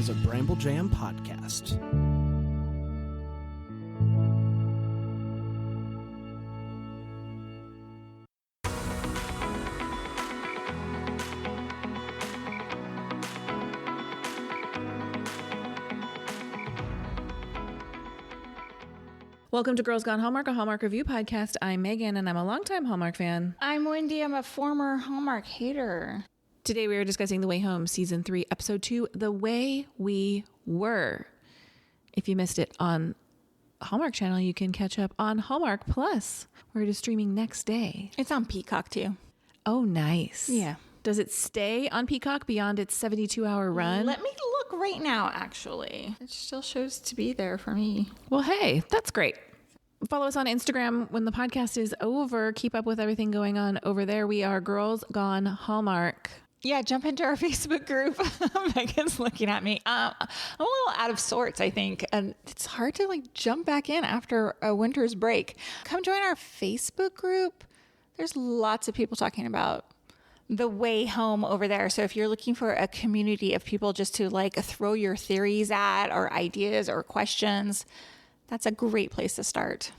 is a Bramble Jam podcast. Welcome to Girls Gone Hallmark, a Hallmark review podcast. I'm Megan, and I'm a longtime Hallmark fan. I'm Wendy. I'm a former Hallmark hater. Today we are discussing The Way Home, Season 3, Episode 2, The Way We Were. If you missed it on Hallmark Channel, you can catch up on Hallmark Plus, where it is streaming next day. It's on Peacock, too. Oh, nice. Yeah. Does it stay on Peacock beyond its 72-hour run? Let me look right now, actually. It still shows to be there for me. Well, hey, that's great. Follow us on Instagram when the podcast is over. Keep up with everything going on over there. We are Girls Gone Hallmark. Yeah, jump into our Facebook group. Megan's looking at me. I'm a little out of sorts, I think. And it's hard to jump back in after a winter's break. Come join our Facebook group. There's lots of people talking about The Way Home over there. So if you're looking for a community of people just to throw your theories at or ideas or questions, that's a great place to start.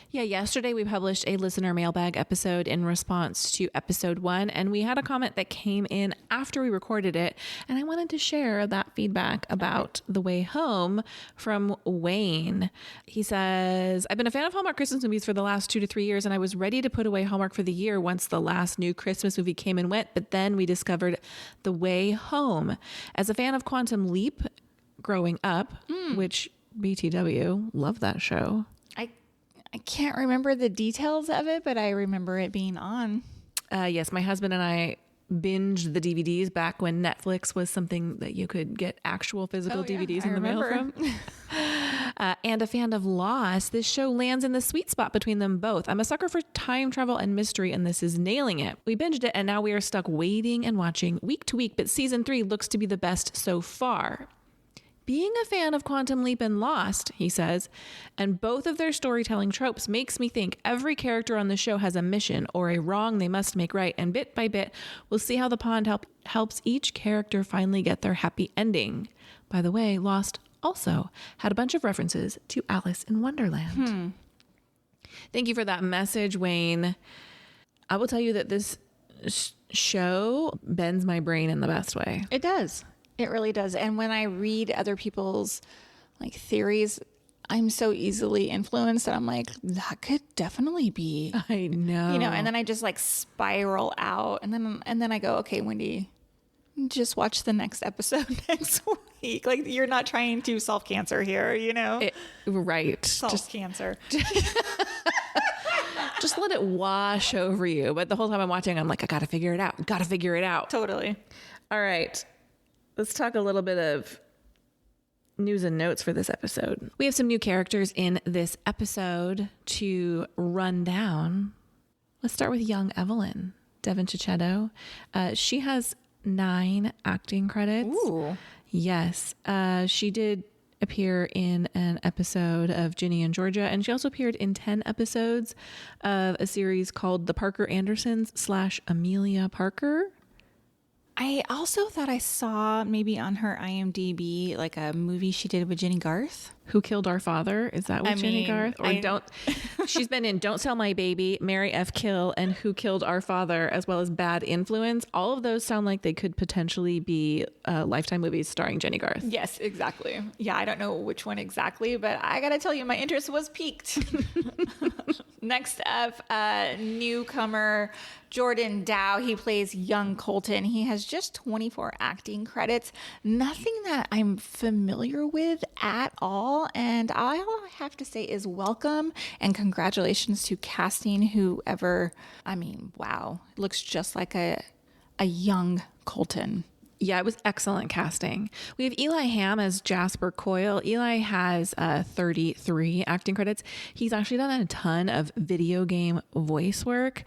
Yeah, yesterday we published a listener mailbag episode in response to episode 1, and we had a comment that came in after we recorded it, and I wanted to share that feedback about The Way Home from Wayne. He says, I've been a fan of Hallmark Christmas movies for the last 2 to 3 years, and I was ready to put away Hallmark for the year once the last new Christmas movie came and went, but then we discovered The Way Home. As a fan of Quantum Leap growing up, which BTW, love that show. I can't remember the details of it, but I remember it being on. Yes, my husband and I binged the DVDs back when Netflix was something that you could get actual physical DVDs in the mail from. And a fan of Lost, this show lands in the sweet spot between them both. I'm a sucker for time travel and mystery, and this is nailing it. We binged it, and now we are stuck waiting and watching week to week, but season 3 looks to be the best so far. Being a fan of Quantum Leap and Lost, he says, and both of their storytelling tropes makes me think every character on the show has a mission or a wrong they must make right, and bit by bit, we'll see how the pond helps each character finally get their happy ending. By the way, Lost also had a bunch of references to Alice in Wonderland. Thank you for that message, Wayne. I will tell you that this show bends my brain in the best way. It does. It really does. And when I read other people's theories, I'm so easily influenced that I'm like, that could definitely be. I know. And then I just spiral out. And then I go, okay, Wendy, just watch the next episode next week. You're not trying to solve cancer here, Right. Solve cancer. Just let it wash over you. But the whole time I'm watching, I'm like, I got to figure it out. Got to figure it out. Totally. All right. Let's talk a little bit of news and notes for this episode. We have some new characters in this episode to run down. Let's start with young Evelyn, Devin Chichetto. She has 9 acting credits. Ooh. Yes. She did appear in an episode of Ginny and Georgia, and she also appeared in 10 episodes of a series called The Parker Andersons / Amelia Parker. I also thought I saw maybe on her IMDb a movie she did with Jenny Garth. Who Killed Our Father? Is that with Jenny Garth? Or she's been in Don't Sell My Baby, Mary F. Kill, and Who Killed Our Father, as well as Bad Influence. All of those sound like they could potentially be Lifetime movies starring Jenny Garth. Yes, exactly. Yeah, I don't know which one exactly, but I gotta tell you, my interest was piqued. Next up, newcomer Jordan Dow. He plays young Colton. He has just 24 acting credits. Nothing that I'm familiar with at all. And all I have to say is welcome and congratulations to casting whoever. I mean, wow. Looks just like a young Colton. Yeah, it was excellent casting. We have Eli Hamm as Jasper Coyle. Eli has 33 acting credits. He's actually done a ton of video game voice work.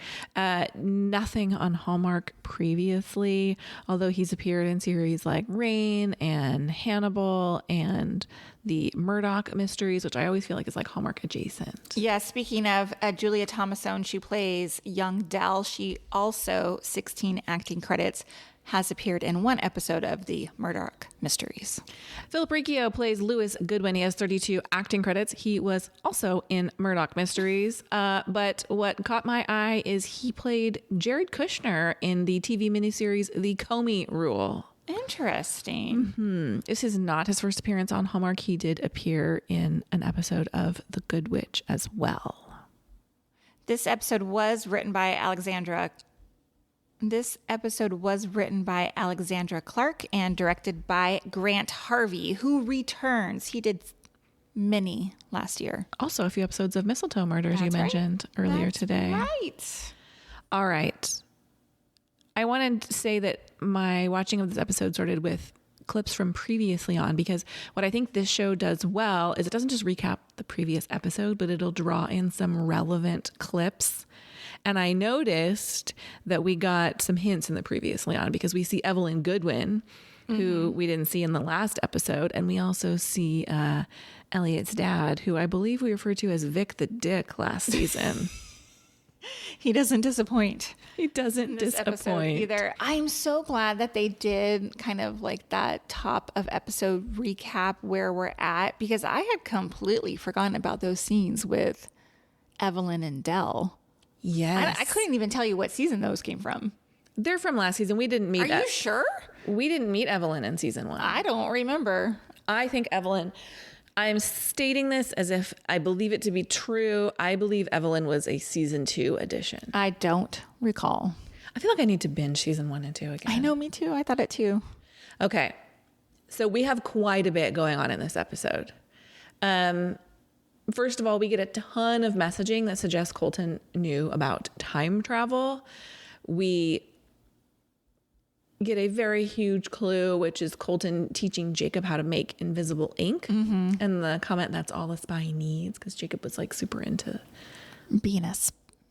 Nothing on Hallmark previously, although he's appeared in series like Reign and Hannibal and the Murdoch Mysteries, which I always feel like is like Hallmark adjacent. Yeah, speaking of Julia Thomasone, she plays young Dell. She also 16 acting credits. has appeared in one episode of the Murdoch Mysteries. Philip Riccio plays Louis Goodwin. He has 32 acting credits. He was also in Murdoch Mysteries. But what caught my eye is he played Jared Kushner in the TV miniseries The Comey Rule. Interesting. This is not his first appearance on Hallmark. He did appear in an episode of The Good Witch as well. This episode was written by Alexandra Clark and directed by Grant Harvey, who returns. He did many last year. Also, a few episodes of Mistletoe Murders you mentioned earlier today. Right. All right. I wanted to say that my watching of this episode started with clips from previously on, because what I think this show does well is it doesn't just recap the previous episode, but it'll draw in some relevant clips. And I noticed that we got some hints in the previously on, because we see Evelyn Goodwin, who we didn't see in the last episode. And we also see Elliot's dad, who I believe we referred to as Vic the Dick last season. He doesn't disappoint. He doesn't disappoint either. I'm so glad that they did kind of like that top of episode recap where we're at, because I had completely forgotten about those scenes with Evelyn and Del. Yes. I couldn't even tell you what season those came from. They're from last season. We didn't meet. Are you sure? We didn't meet Evelyn in season 1. I don't remember. I think Evelyn, I'm stating this as if I believe it to be true. I believe Evelyn was a season 2 addition. I don't recall. I feel like I need to binge season 1 and 2 again. I know, me too. I thought it too. Okay. So we have quite a bit going on in this episode. First of all, we get a ton of messaging that suggests Colton knew about time travel. We get a very huge clue, which is Colton teaching Jacob how to make invisible ink. And the comment, that's all a spy needs, because Jacob was like super into being a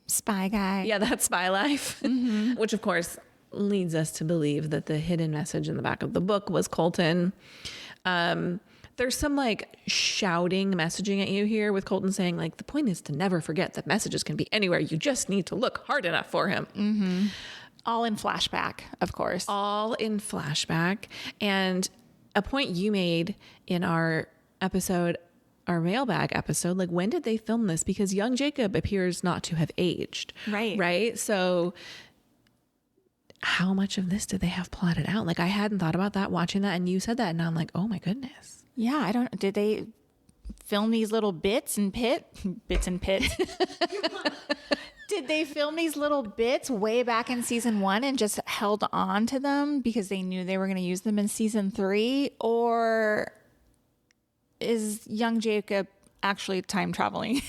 spy guy. Yeah, that spy life, which of course leads us to believe that the hidden message in the back of the book was Colton. There's some like shouting messaging at you here with Colton saying like, the point is to never forget that messages can be anywhere. You just need to look hard enough for him. All in flashback, of course. All in flashback. And a point you made in our episode, our mailbag episode, like when did they film this? Because young Jacob appears not to have aged. Right. So how much of this did they have plotted out? Like I hadn't thought about that watching that. And you said that and I'm like, oh my goodness. Yeah. Did they film these little bits and pits? Did they film these little bits way back in season 1 and just held on to them because they knew they were going to use them in season 3? Or is young Jacob actually time traveling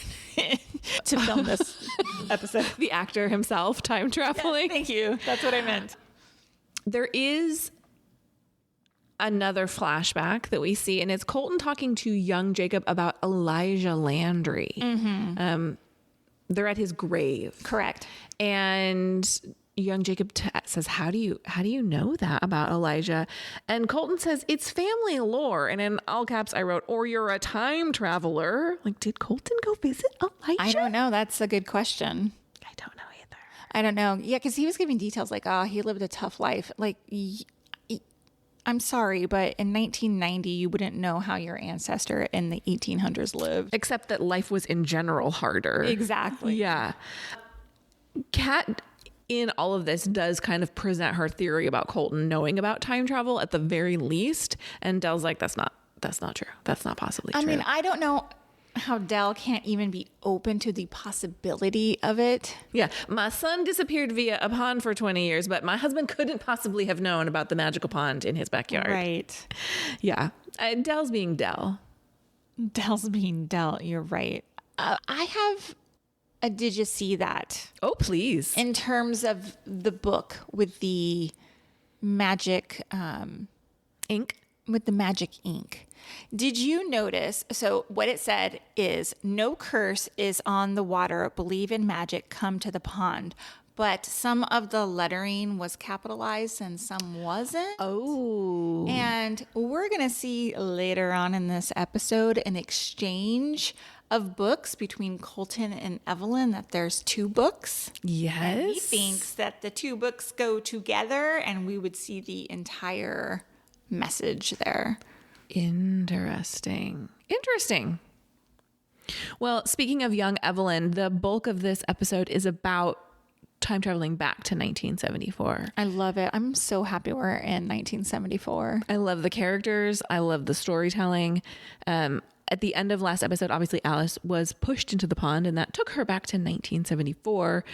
to film this episode? The actor himself time traveling. Yes, thank you. That's what I meant. There is another flashback that we see, and it's Colton talking to young Jacob about Elijah Landry. They're at his grave. Correct. And young Jacob says, how do you know that about Elijah? And Colton says, it's family lore. And in all caps, I wrote, or you're a time traveler. Like, did Colton go visit Elijah? I don't know. That's a good question. I don't know either. I don't know. Yeah, because he was giving details like, oh, he lived a tough life. Like, I'm sorry, but in 1990, you wouldn't know how your ancestor in the 1800s lived. Except that life was in general harder. Exactly. Yeah. Kat, in all of this, does kind of present her theory about Colton knowing about time travel at the very least. And Del's like, that's not true. That's not possibly true. I mean, I don't know how Del can't even be open to the possibility of it. Yeah. My son disappeared via a pond for 20 years, but my husband couldn't possibly have known about the magical pond in his backyard. Right. Yeah. Del's being Del. Del's being Del. You're right. I have a did you see that? Oh, please. In terms of the book with the magic ink. With the magic ink. Did you notice? So what it said is, no curse is on the water. Believe in magic. Come to the pond. But some of the lettering was capitalized and some wasn't. Oh. And we're going to see later on in this episode an exchange of books between Colton and Evelyn, that there's 2 books. Yes. He thinks that the 2 books go together and we would see the entire message there. Interesting. Well, speaking of young Evelyn, the bulk of this episode is about time traveling back to 1974. I love it. I'm so happy we're in 1974. I love the characters. I love the storytelling. At the end of last episode, obviously Alice was pushed into the pond, and that took her back to 1974.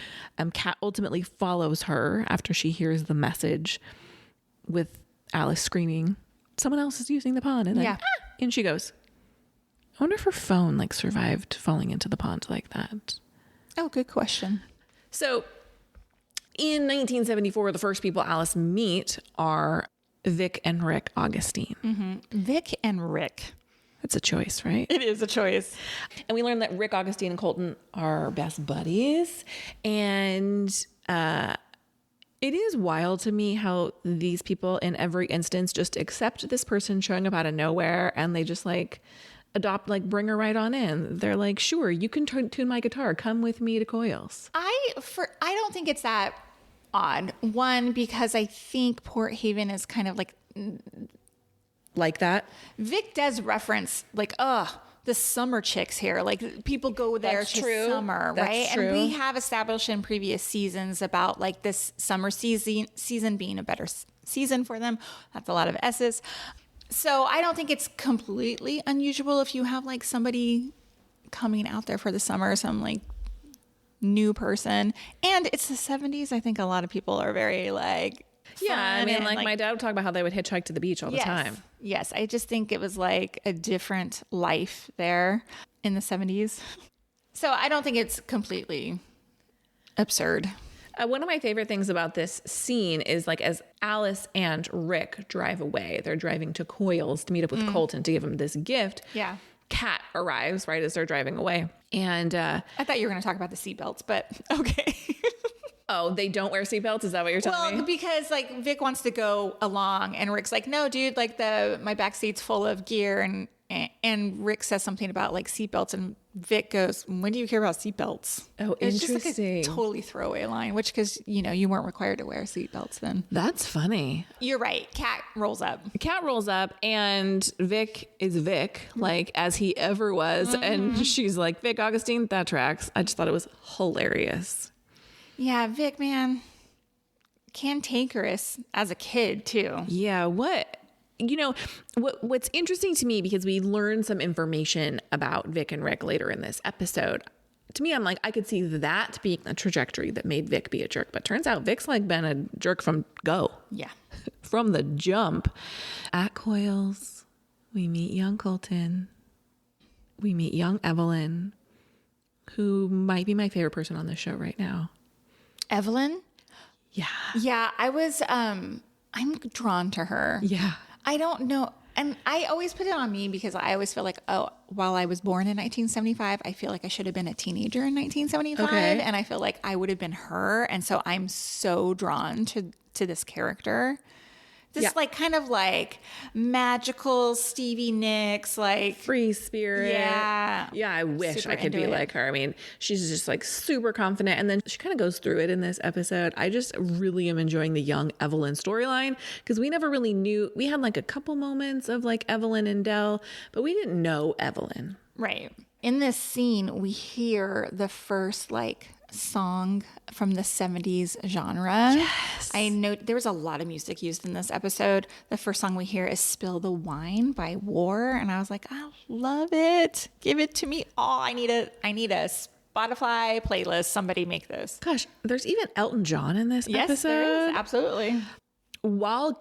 Kat ultimately follows her after she hears the message with Alice screaming, "Someone else is using the pond," and then in she goes. I wonder if her phone survived falling into the pond like that. Oh, good question. So in 1974, the first people Alice meet are Vic and Rick Augustine. Mm-hmm. Vic and Rick. That's a choice, right? It is a choice. And we learned that Rick, Augustine, and Colton are best buddies. And it is wild to me how these people in every instance just accept this person showing up out of nowhere, and they just adopt, bring her right on in. They're like, sure, you can tune my guitar. Come with me to Coils. I don't think it's that odd. One, because I think Port Haven is kind of like that. Vic does reference the summer chicks here. People go there That's to true. summer, That's right? true. And we have established in previous seasons about this summer season being a better season for them. That's a lot of S's. So I don't think it's completely unusual if you have somebody coming out there for the summer, some new person. And it's the 70s. I think a lot of people are very I mean, my dad would talk about how they would hitchhike to the beach all the time. Yes. I just think it was a different life there in the 70s. So I don't think it's completely absurd. One of my favorite things about this scene is as Alice and Rick drive away, they're driving to Coils to meet up with Colton to give him this gift. Yeah. Kat arrives right as they're driving away. And I thought you were going to talk about the seatbelts, but okay. Oh, they don't wear seatbelts? Is that what you're telling me? Well, because Vic wants to go along and Rick's like, no, dude, my back seat's full of gear. And Rick says something about seatbelts, and Vic goes, when do you care about seatbelts? Oh, it's interesting. Just a totally throwaway line, which because, you weren't required to wear seatbelts then. That's funny. You're right. Kat rolls up. Kat rolls up, and Vic is Vic, as he ever was. Mm-hmm. And she's like, Vic, Augustine, that tracks. I just thought it was hilarious. Yeah, Vic, man, cantankerous as a kid too. Yeah, what's interesting to me, because we learned some information about Vic and Rick later in this episode. To me, I'm like, I could see that being a trajectory that made Vic be a jerk, but turns out Vic's been a jerk from go. Yeah. From the jump. At Coils, we meet young Colton. We meet young Evelyn, who might be my favorite person on this show right now. Evelyn? Yeah. Yeah, I'm drawn to her. Yeah. I don't know. And I always put it on me because I always feel while I was born in 1975, I feel like I should have been a teenager in 1975. Okay. And I feel like I would have been her. And so I'm so drawn to this character. This magical Stevie Nicks, free spirit. Yeah. Yeah, I wish Super I could be into it. like her. I mean, she's just super confident. And then she kind of goes through it in this episode. I just really am enjoying the young Evelyn storyline, because we never really knew. We had a couple moments of Evelyn and Dell, but we didn't know Evelyn. Right. In this scene, we hear the first song from the 70s genre. Yes. I know there was a lot of music used in this episode. The first song we hear is Spill the Wine by War, and I was like, I love it. Give it to me. Oh, I need a Spotify playlist. Somebody make this. Gosh, there's even Elton John in this Yes, episode. there is. Absolutely. While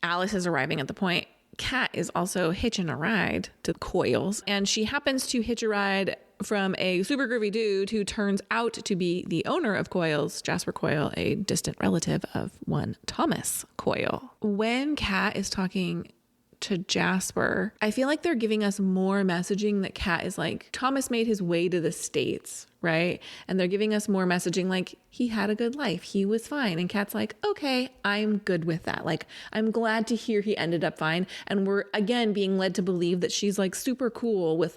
Alice is arriving at the point, Kat is also hitching a ride to Coils, and she happens to hitch a ride from a super groovy dude who turns out to be the owner of Coils, Jasper Coil, a distant relative of one Thomas Coil. When Kat is talking to Jasper, I feel like they're giving us more messaging that Kat is Thomas made his way to the States, right? And they're giving us more messaging he had a good life. He was fine. And Kat's okay, I'm good with that. I'm glad to hear he ended up fine. And we're, again, being led to believe that she's super cool with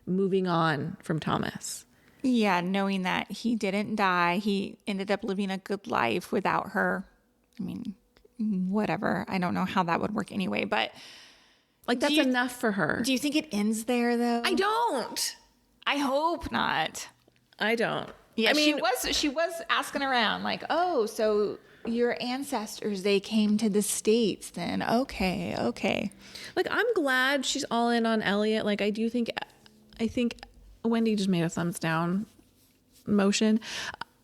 moving on from Thomas. Yeah, knowing that he didn't die, he ended up living a good life without her. I mean, whatever. I don't know how that would work anyway, but Like, that's enough for her. do you think it ends there though? I don't. I hope not. I don't. Yeah, I mean, she was asking around like, "Oh, so your ancestors, they came to the States then. Okay. like, I'm glad she's all in on Elliot. Like, I think Wendy just made a thumbs down motion.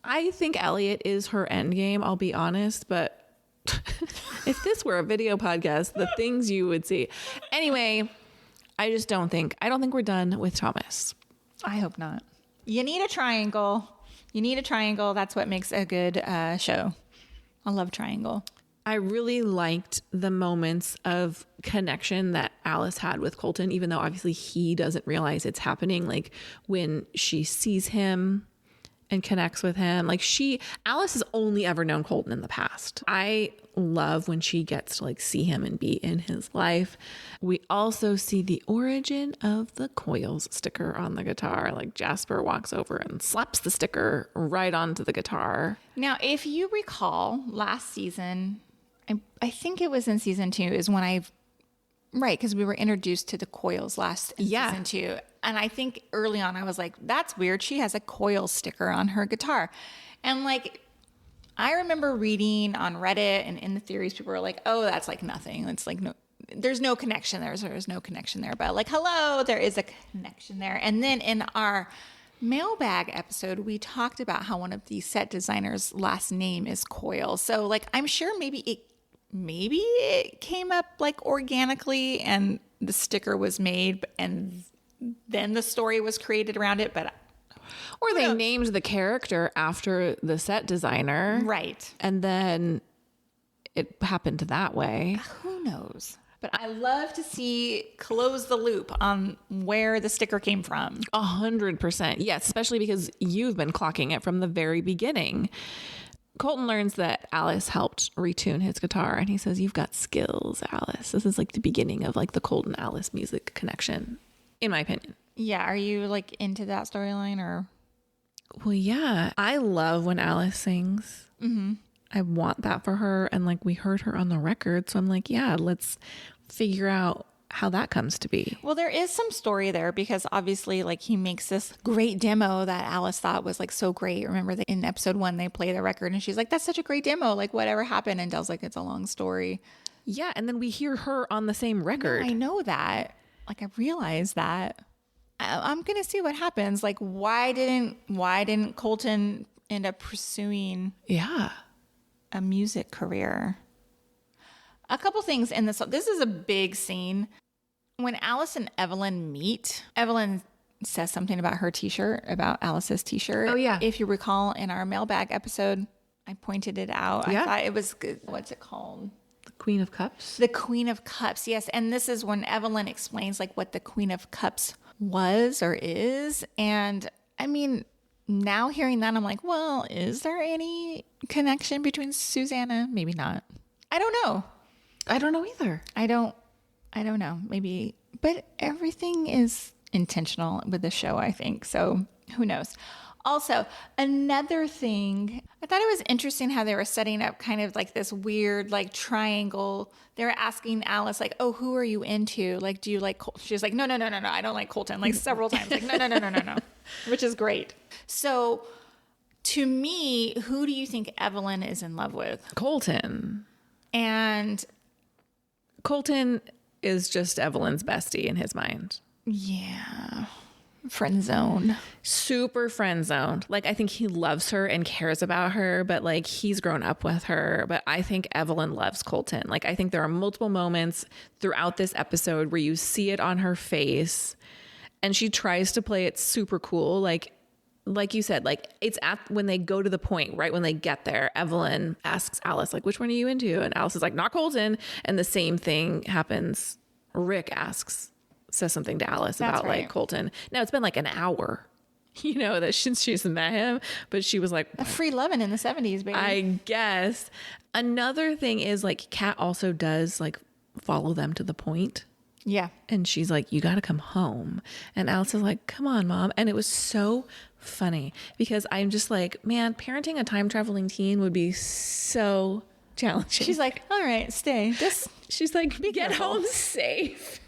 I think Elliot is her end game, I'll be honest, but if this were a video podcast, the things you would see. Anyway, I don't think we're done with Thomas. I hope not. You need a triangle. That's what makes a good show. I love triangle. I really liked the moments of connection that Alice had with Colton, even though obviously he doesn't realize it's happening. Like when she sees him and connects with him, Alice has only ever known Colton in the past. I love when she gets to like see him and be in his life. We also see the origin of the Coils sticker on the guitar. Like Jasper walks over and slaps the sticker right onto the guitar. Now, if you recall last season, I think it was in season 2 is when because we were introduced to the Coils season 2. And I think early on I was like, that's weird. She has a Coil sticker on her guitar. And like, I remember reading on Reddit and in the theories, people were like, oh, that's like nothing. It's like, no, there's no connection there. There's no connection there. But like, hello, there is a connection there. And then in our mailbag episode, we talked about how one of the set designers' last name is Coil. So like, I'm sure maybe it came up like organically and the sticker was made and then the story was created around it, or they named the character after the set designer. Right. And then it happened that way. Who knows? But I love to close the loop on where the sticker came from. 100%. Yes, especially because you've been clocking it from the very beginning. Colton learns that Alice helped retune his guitar and he says, you've got skills, Alice. This is like the beginning of like the Colton Alice music connection, in my opinion. Yeah. Are you like into that storyline or? Well, yeah. I love when Alice sings. Mm-hmm. I want that for her. And like we heard her on the record. So I'm like, yeah, let's figure out how that comes to be. Well, there is some story there because obviously like he makes this great demo that Alice thought was like so great. Remember that in episode 1, they play the record and she's like, that's such a great demo. Like whatever happened. And Dell's like, it's a long story. Yeah. And then we hear her on the same record. I know that. Like I realized that. I'm going to see what happens. Like why didn't Colton end up pursuing a music career? A couple things in this. This is a big scene. When Alice and Evelyn meet, Evelyn says something about her t-shirt, about Alice's t-shirt. Oh, yeah. If you recall in our mailbag episode, I pointed it out. Yeah. I thought it was good. What's it called? The Queen of Cups? The Queen of Cups, yes. And this is when Evelyn explains like what the Queen of Cups was or is. And I mean, now hearing that, I'm like, well, is there any connection between Susanna? Maybe not. I don't know. I don't know either. I don't know. Maybe, but everything is intentional with the show, I think. So who knows? Also, another thing, I thought it was interesting how they were setting up kind of like this weird like triangle. They were asking Alice like, oh, who are you into? Like, do you like Colton? She's like, no, I don't like Colton. Like several times. Like, no. Which is great. So to me, who do you think Evelyn is in love with? Colton. And Colton is just Evelyn's bestie in his mind. Yeah. Friend zone. Super friend zoned. Like, I think he loves her and cares about her, but like he's grown up with her. But I think Evelyn loves Colton. Like, I think there are multiple moments throughout this episode where you see it on her face and she tries to play it super cool. Like you said, like it's when they go to the point, right? When they get there, Evelyn asks Alice, like, which one are you into? And Alice is like, not Colton. And the same thing happens. Rick says something to Alice about like Colton. Now it's been like an hour, that since she's met him, but she was like a free loving in the 70s, baby. I guess. Another thing is like Kat also does like follow them to the point. Yeah. And she's like, you got to come home. And Alice is like, come on, Mom. And it was so funny because I'm just like, man, parenting a time traveling teen would be so challenging. She's like, all right, stay. She's like, get home safe.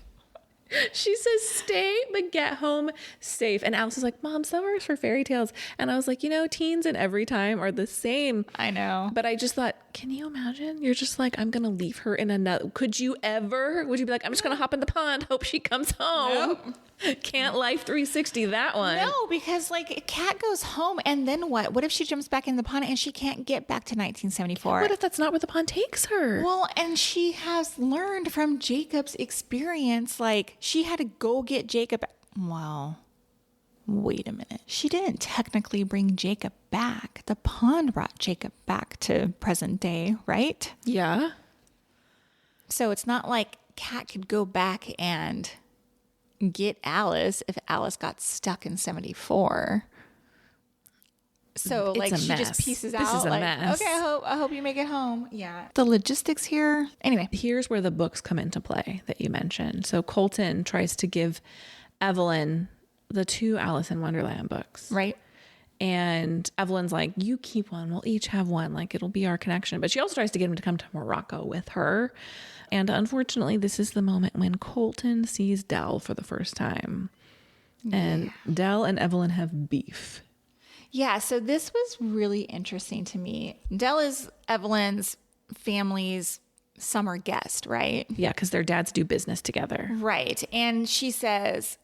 She says, stay, but get home safe. And Alice is like, Mom, summer's for fairy tales. And I was like, teens in every time are the same. I know. But I just thought, can you imagine? You're just like, I'm going to leave her in another. Would you be like, I'm just going to hop in the pond, hope she comes home? Nope. Can't life 360 that one. No, because like Kat goes home and then what? What if she jumps back in the pond and she can't get back to 1974? What if that's not where the pond takes her? Well, and she has learned from Jacob's experience, like she had to go get Jacob. Well, wait a minute. She didn't technically bring Jacob back. The pond brought Jacob back to present day, right? Yeah. So it's not like Kat could go back and get Alice if Alice got stuck in 74. So It's like a she mess. just pieces This out is a like, mess. okay, I hope you make it home. Yeah. The logistics here. Anyway. Here's where the books come into play that you mentioned. So Colton tries to give Evelyn the 2 Alice in Wonderland books. Right. And Evelyn's like, you keep one. We'll each have one. Like, it'll be our connection. But she also tries to get him to come to Morocco with her. And unfortunately, this is the moment when Colton sees Dell for the first time. And Dell and Evelyn have beef. Yeah. So this was really interesting to me. Dell is Evelyn's family's summer guest, right? Yeah, because their dads do business together. Right. And she says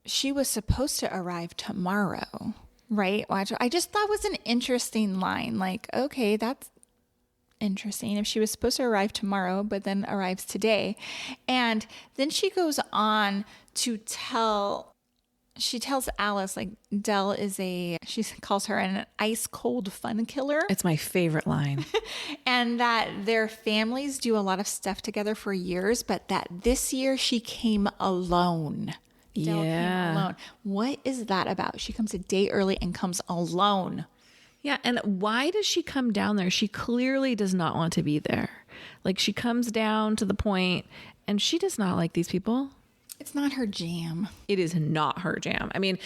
she was supposed to arrive tomorrow, right? Which I just thought was an interesting line. Like, okay, that's interesting. If she was supposed to arrive tomorrow, but then arrives today. And then she goes on to she tells Alice, like, Dell she calls her an ice cold fun killer. It's my favorite line. And that their families do a lot of stuff together for years, but that this year she came alone. Dell came alone. What is that about? She comes a day early and comes alone. Yeah. And why does she come down there? She clearly does not want to be there. Like, she comes down to the point and she does not like these people. It's not her jam. It is not her jam. I mean,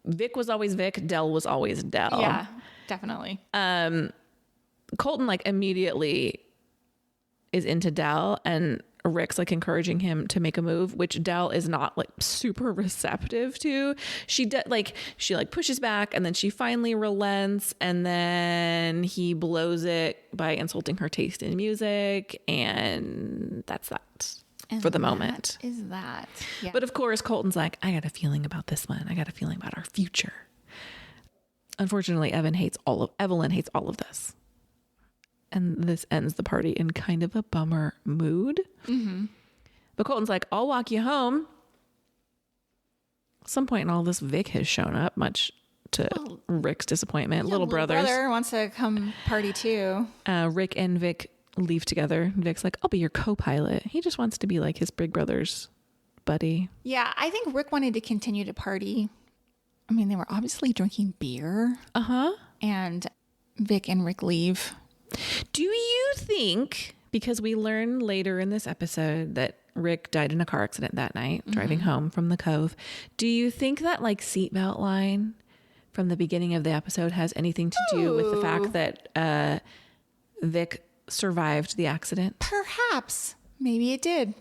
Vic was always Vic. Dell was always Dell. Yeah, definitely. Colton like immediately is into Dell, and Rick's like encouraging him to make a move, which Dell is not like super receptive to. She pushes back, and then she finally relents, and then he blows it by insulting her taste in music, and that's that. And for the moment. Is that? Yeah. But of course, Colton's like, I got a feeling about this one. I got a feeling about our future. Unfortunately, Evelyn hates all of this. And this ends the party in kind of a bummer mood. Mm-hmm. But Colton's like, I'll walk you home. At some point in all this, Vic has shown up, much to Rick's disappointment. Little brothers. Brother wants to come party too. Rick and Vic leave together. Vic's like, I'll be your co-pilot. He just wants to be like his big brother's buddy. Yeah, I think Rick wanted to continue to party. I mean, they were obviously drinking beer. Uh-huh. And Vic and Rick leave. Do you think, because we learn later in this episode that Rick died in a car accident that night, driving home from the Cove, do you think that like seatbelt line from the beginning of the episode has anything to do with the fact that Vic survived the accident? Perhaps. Maybe it did.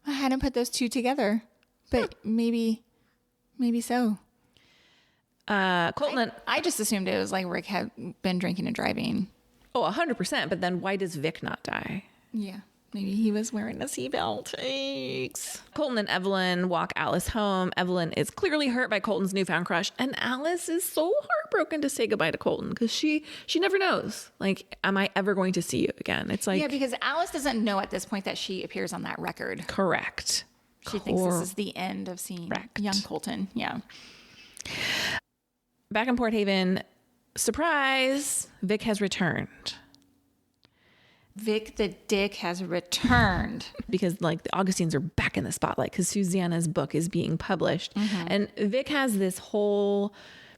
I hadn't put those two together, but maybe so. Colton, I just assumed it was like Rick had been drinking and driving. Oh, 100%. But then why does Vic not die? Yeah. Maybe he was wearing a seatbelt. Thanks. Colton and Evelyn walk Alice home. Evelyn is clearly hurt by Colton's newfound crush, and Alice is so heartbroken to say goodbye to Colton because she never knows. Like, am I ever going to see you again? It's like, yeah, because Alice doesn't know at this point that she appears on that record. Correct. She thinks this is the end of seeing young Colton. Yeah. Back in Port Haven, surprise, Vic has returned. Vic the Dick has returned. Because like the Augustines are back in the spotlight because Susanna's book is being published. And Vic has this whole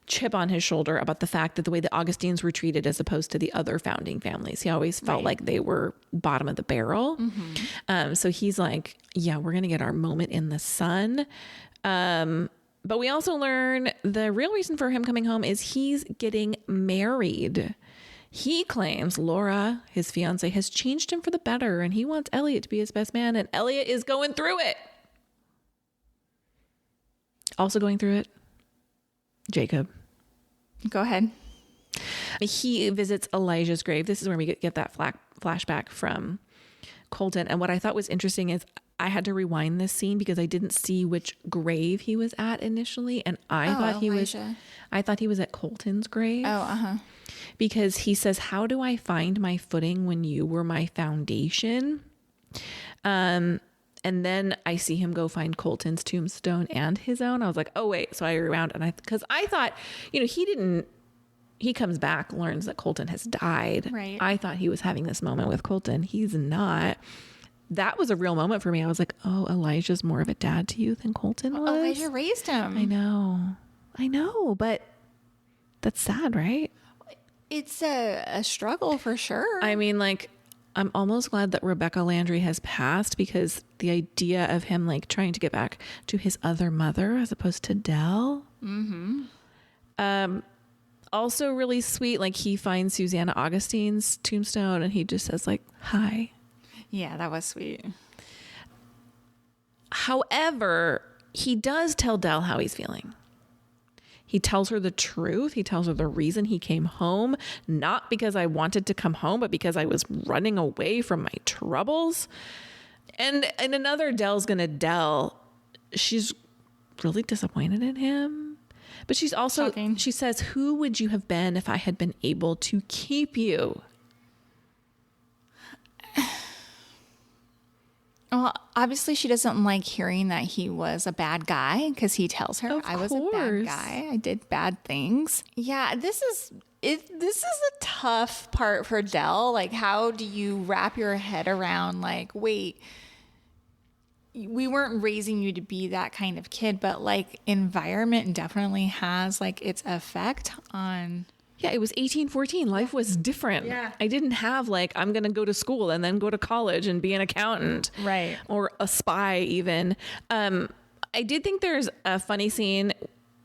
chip on his shoulder about the fact that the way the Augustines were treated as opposed to the other founding families. He always felt like they were bottom of the barrel. So he's like, yeah, we're going to get our moment in the sun. But we also learn the real reason for him coming home is he's getting married. He claims Laura, his fiance, has changed him for the better, and he wants Elliot to be his best man, and Elliot is going through it. Also going through it, Jacob. Go ahead. He visits Elijah's grave. This is where we get that flashback from Colton. And what I thought was interesting is I had to rewind this scene because I didn't see which grave he was at initially. And I thought he was at Colton's grave. Because he says, how do I find my footing when you were my foundation? And then I see him go find Colton's tombstone and his own. I was like, oh, wait. So I rewound. And because I thought, he comes back, learns that Colton has died. Right. I thought he was having this moment with Colton. He's not. That was a real moment for me. I was like, oh, Elijah's more of a dad to you than Colton was. Elijah raised him. I know. But that's sad, right? It's a struggle for sure. I mean, like, I'm almost glad that Rebecca Landry has passed because the idea of him like trying to get back to his other mother as opposed to Dell. Also really sweet. Like he finds Susanna Augustine's tombstone and he just says like, hi. Yeah, that was sweet. However, he does tell Dell how he's feeling. He tells her the truth. He tells her the reason he came home, not because I wanted to come home, but because I was running away from my troubles. And another Dell's going to Dell. She's really disappointed in him. But she's also, Shocking. She says, who would you have been if I had been able to keep you? Well, obviously she doesn't like hearing that he was a bad guy because he tells her I was a bad guy. I did bad things. Yeah, this is a tough part for Dell. Like, how do you wrap your head around like, wait, we weren't raising you to be that kind of kid, but like environment definitely has like its effect on. Yeah, it was 1814. Life was different. Yeah. I didn't have like, I'm going to go to school and then go to college and be an accountant. Right. Or a spy even. I did think there's a funny scene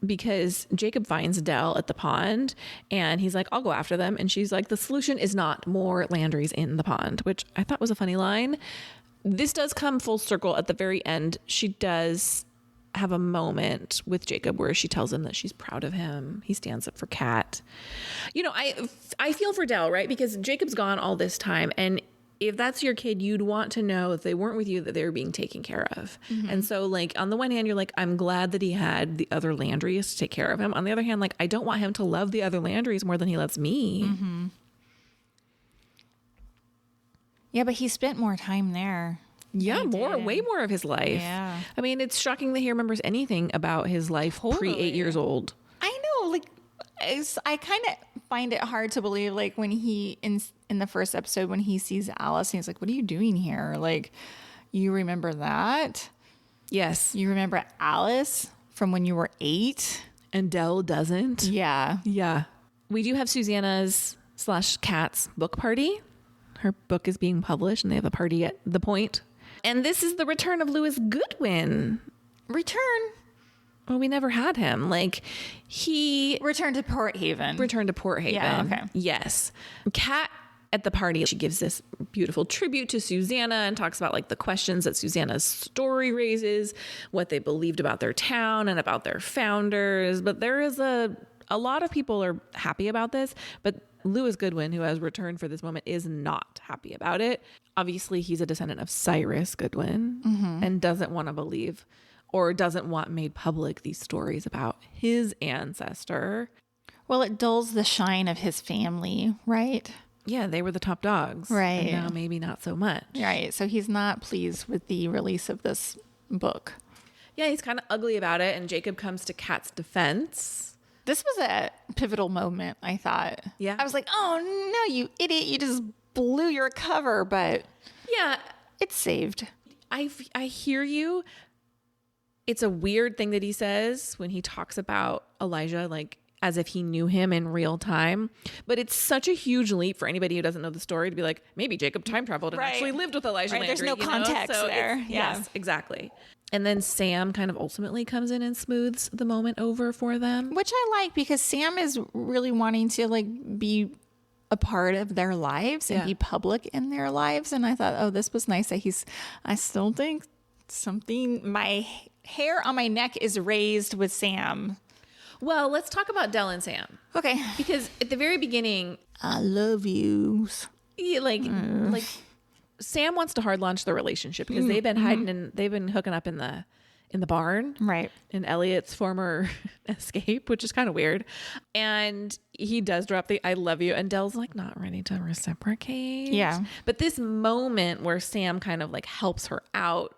because Jacob finds Dell at the pond and he's like, I'll go after them. And she's like, the solution is not more Landrys in the pond, which I thought was a funny line. This does come full circle at the very end. She does have a moment with Jacob where she tells him that she's proud of him. He stands up for Kat. I feel for Dell, right? Because Jacob's gone all this time. And if that's your kid, you'd want to know if they weren't with you, that they were being taken care of. And so like on the one hand, you're like, I'm glad that he had the other Landrys to take care of him. On the other hand, like, I don't want him to love the other Landrys more than he loves me. Yeah, but he spent more time there. Yeah, way more of his life. Yeah. I mean, it's shocking that he remembers anything about his life pre 8 years old. I know, like, I kind of find it hard to believe, like, when he, in the first episode, when he sees Alice, and he's like, what are you doing here? Like, you remember that? Yes. You remember Alice from when you were 8? And Dell doesn't. Yeah. Yeah. We do have Susanna's / Kat's book party. Her book is being published and they have a party at the Point. And this is the return of Louis Goodwin. Return Well, we never had him. Like, he to Port Haven. returned to Port Haven. Yeah, okay. Yes. Kat at the party, she gives this beautiful tribute to Susanna and talks about like the questions that Susanna's story raises, what they believed about their town and about their founders. But there is a lot of people are happy about this, but Louis Goodwin, who has returned for this moment, is not happy about it. Obviously, he's a descendant of Cyrus Goodwin and doesn't want to believe or doesn't want made public these stories about his ancestor. Well, it dulls the shine of his family, right? Yeah, they were the top dogs. Right. And now maybe not so much. Right. So he's not pleased with the release of this book. Yeah, he's kind of ugly about it. And Jacob comes to Kat's defense. This was a pivotal moment, I thought. Yeah. I was like, oh, no, you idiot. You just blew your cover, but Yeah, it's saved. I hear you. It's a weird thing that he says when he talks about Elijah. Like, as if he knew him in real time. But it's such a huge leap for anybody who doesn't know the story to be like, maybe Jacob time traveled and actually lived with Elijah Landry. There's no context there. Yes, exactly. And then Sam kind of ultimately comes in and smooths the moment over for them. Which I like, because Sam is really wanting to like be a part of their lives and be public in their lives. And I thought, oh, this was nice that I still think my hair on my neck is raised with Sam. Well, let's talk about Del and Sam. Okay. Because at the very beginning, I love yous. Yeah, like Sam wants to hard launch the relationship because they've been hiding and they've been hooking up in the barn, right? In Elliot's former escape, which is kind of weird. And he does drop the "I love you," and Del's like not ready to reciprocate. Yeah. But this moment where Sam kind of like helps her out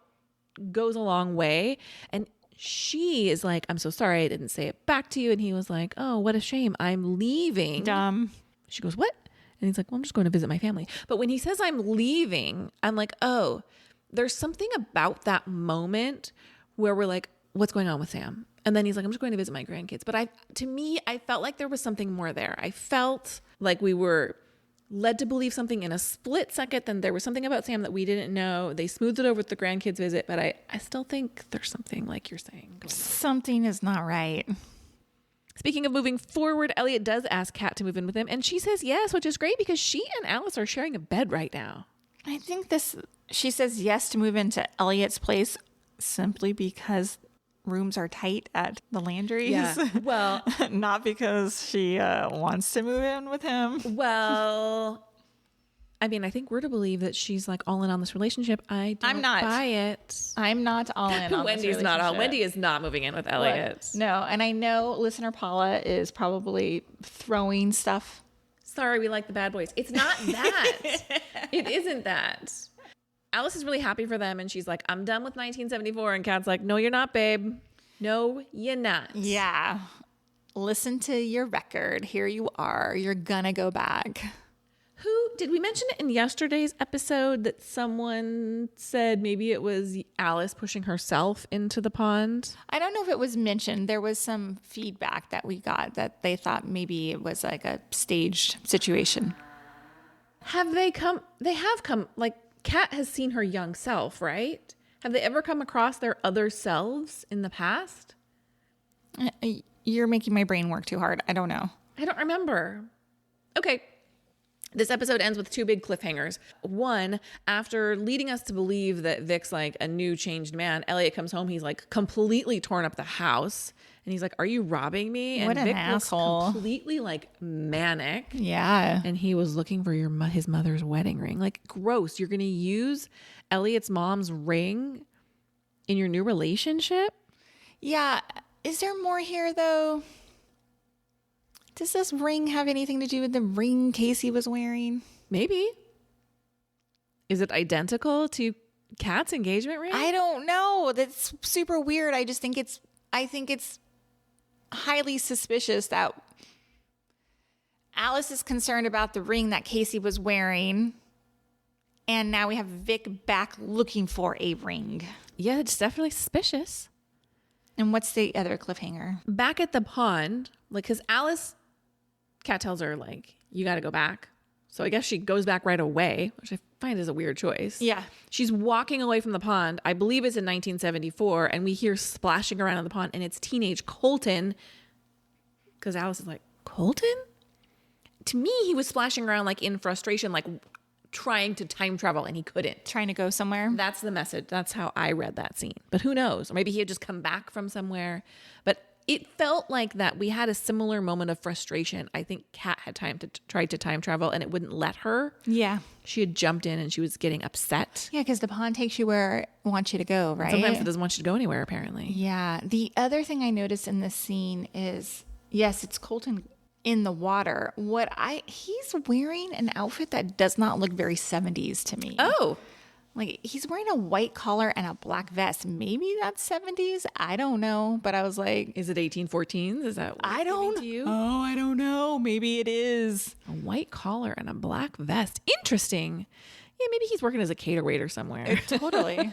goes a long way, and she is like, "I'm so sorry I didn't say it back to you," and he was like, "Oh, what a shame. I'm leaving." Dumb. She goes, "What?" And he's like, "Well, I'm just going to visit my family." But when he says I'm leaving, I'm like, oh, there's something about that moment where we're like, what's going on with Sam? And then he's like, I'm just going to visit my grandkids. But I felt like there was something more there. I felt like we were led to believe something in a split second. Then there was something about Sam that we didn't know. They smoothed it over with the grandkids visit. But I still think there's something like you're saying. Something is not right. Speaking of moving forward, Elliot does ask Kat to move in with him, and she says yes, which is great because she and Alice are sharing a bed right now. I think she says yes to move into Elliot's place simply because rooms are tight at the Landrys. Yeah. Well, not because she wants to move in with him. Well, I mean, I think we're to believe that she's like all in on this relationship. I'm not. Buy it. I'm not all in on Wendy's this not all. relationship. Wendy is not moving in with Elliot. No, and I know listener Paula is probably throwing stuff. Sorry, we like the bad boys. It's not that. It isn't that. Alice is really happy for them, and she's like, I'm done with 1974. And Kat's like, no, you're not, babe. No, you're not. Yeah. Listen to your record. Here you are. You're gonna go back. Who did we mention it in yesterday's episode that someone said maybe it was Alice pushing herself into the pond? I don't know if it was mentioned. There was some feedback that we got that they thought maybe it was like a staged situation. They have come, like Kat has seen her young self, right? Have they ever come across their other selves in the past? You're making my brain work too hard. I don't know. I don't remember. Okay. This episode ends with two big cliffhangers. One, after leading us to believe that Vic's like a new changed man, Elliot comes home. He's like completely torn up the house. And he's like, are you robbing me? And what an Vic asshole. looks completely like manic. Yeah. And he was looking for his mother's wedding ring. Like, gross. You're going to use Elliot's mom's ring in your new relationship? Yeah. Is there more here though? Does this ring have anything to do with the ring Casey was wearing? Maybe. Is it identical to Kat's engagement ring? I don't know. That's super weird. I think it's highly suspicious that Alice is concerned about the ring that Casey was wearing. And now we have Vic back looking for a ring. Yeah, it's definitely suspicious. And what's the other cliffhanger? Back at the pond, like, because Kat tells her, like, you got to go back. So I guess she goes back right away, which I find is a weird choice. Yeah. She's walking away from the pond. I believe it's in 1974. And we hear splashing around in the pond. And it's teenage Colton. Because Alice is like, Colton? To me, he was splashing around like in frustration, like trying to time travel. And he couldn't. Trying to go somewhere. That's the message. That's how I read that scene. But who knows? Or maybe he had just come back from somewhere. But it felt like that we had a similar moment of frustration. I think Kat had tried to time travel and it wouldn't let her. Yeah. She had jumped in and she was getting upset. Yeah, because the pond takes you where it wants you to go, right? Sometimes it doesn't want you to go anywhere, apparently. Yeah. The other thing I noticed in this scene is, yes, it's Colton in the water. He's wearing an outfit that does not look very 70s to me. Oh. Like, he's wearing a white collar and a black vest. Maybe that's 70s. I don't know. But I was like, Is it 1814s? Is that what I don't you? Oh, I don't know. Maybe it is. A white collar and a black vest. Interesting. Yeah, maybe he's working as a cater waiter somewhere. Totally.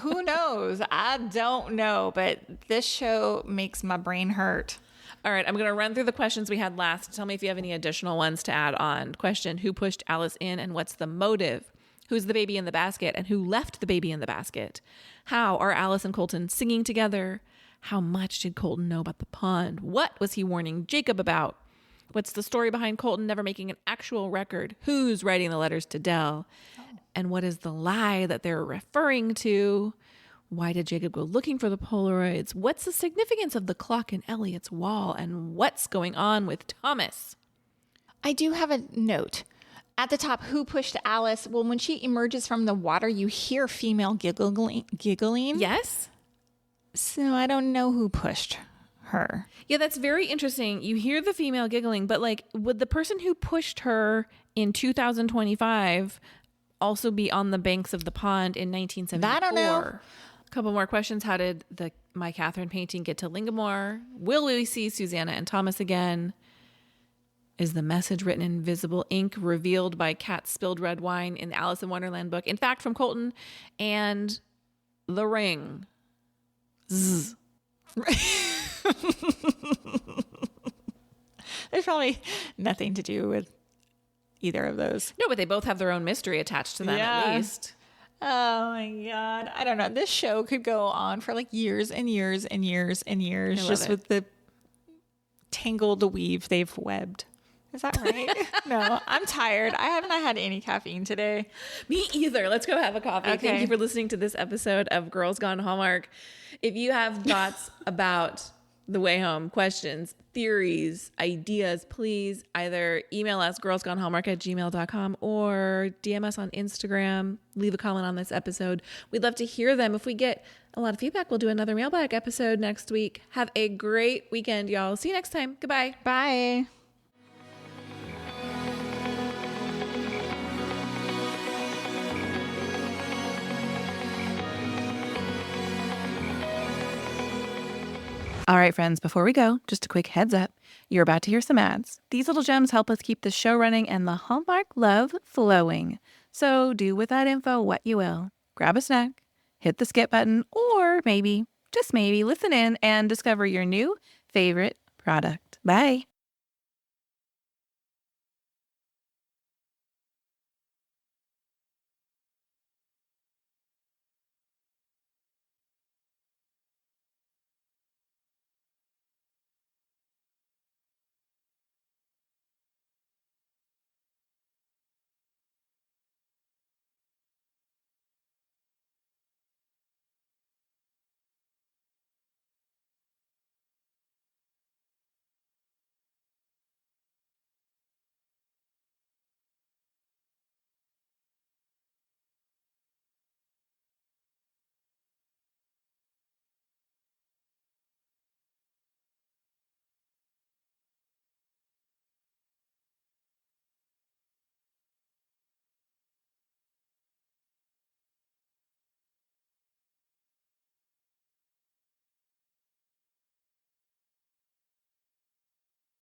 Who knows? I don't know. But this show makes my brain hurt. All right, I'm going to run through the questions we had last. Tell me if you have any additional ones to add on. Question: who pushed Alice in and what's the motive? Who's the baby in the basket and who left the baby in the basket? How are Alice and Colton singing together? How much did Colton know about the pond? What was he warning Jacob about? What's the story behind Colton never making an actual record? Who's writing the letters to Dell? And what is the lie that they're referring to? Why did Jacob go looking for the Polaroids? What's the significance of the clock in Elliot's wall? And what's going on with Thomas? I do have a note. At the top, who pushed Alice? Well, when she emerges from the water, you hear female giggling. Yes? So I don't know who pushed her. Yeah, that's very interesting. You hear the female giggling, but like, would the person who pushed her in 2025 also be on the banks of the pond in 1974? I don't know. A couple more questions. How did the My Catherine painting get to Lingamore? Will we see Susanna and Thomas again? Is the message written in invisible ink revealed by Cat spilled red wine in the Alice in Wonderland book? In fact, from Colton and The Ring. Zzz. There's probably nothing to do with either of those. No, but they both have their own mystery attached to them at least. Oh my God. I don't know. This show could go on for like years and years and years and years just with the tangled weave they've webbed. Is that right? No, I'm tired. I haven't had any caffeine today. Me either. Let's go have a coffee. Okay. Thank you for listening to this episode of Girls Gone Hallmark. If you have thoughts about The Way Home, questions, theories, ideas, please either email us girlsgonehallmark@gmail.com or DM us on Instagram. Leave a comment on this episode. We'd love to hear them. If we get a lot of feedback, we'll do another mailbag episode next week. Have a great weekend, y'all. See you next time. Goodbye. Bye. All right, friends, before we go, just a quick heads up. You're about to hear some ads. These little gems help us keep the show running and the Hallmark love flowing. So do with that info what you will. Grab a snack, hit the skip button, or maybe, just maybe, listen in and discover your new favorite product. Bye.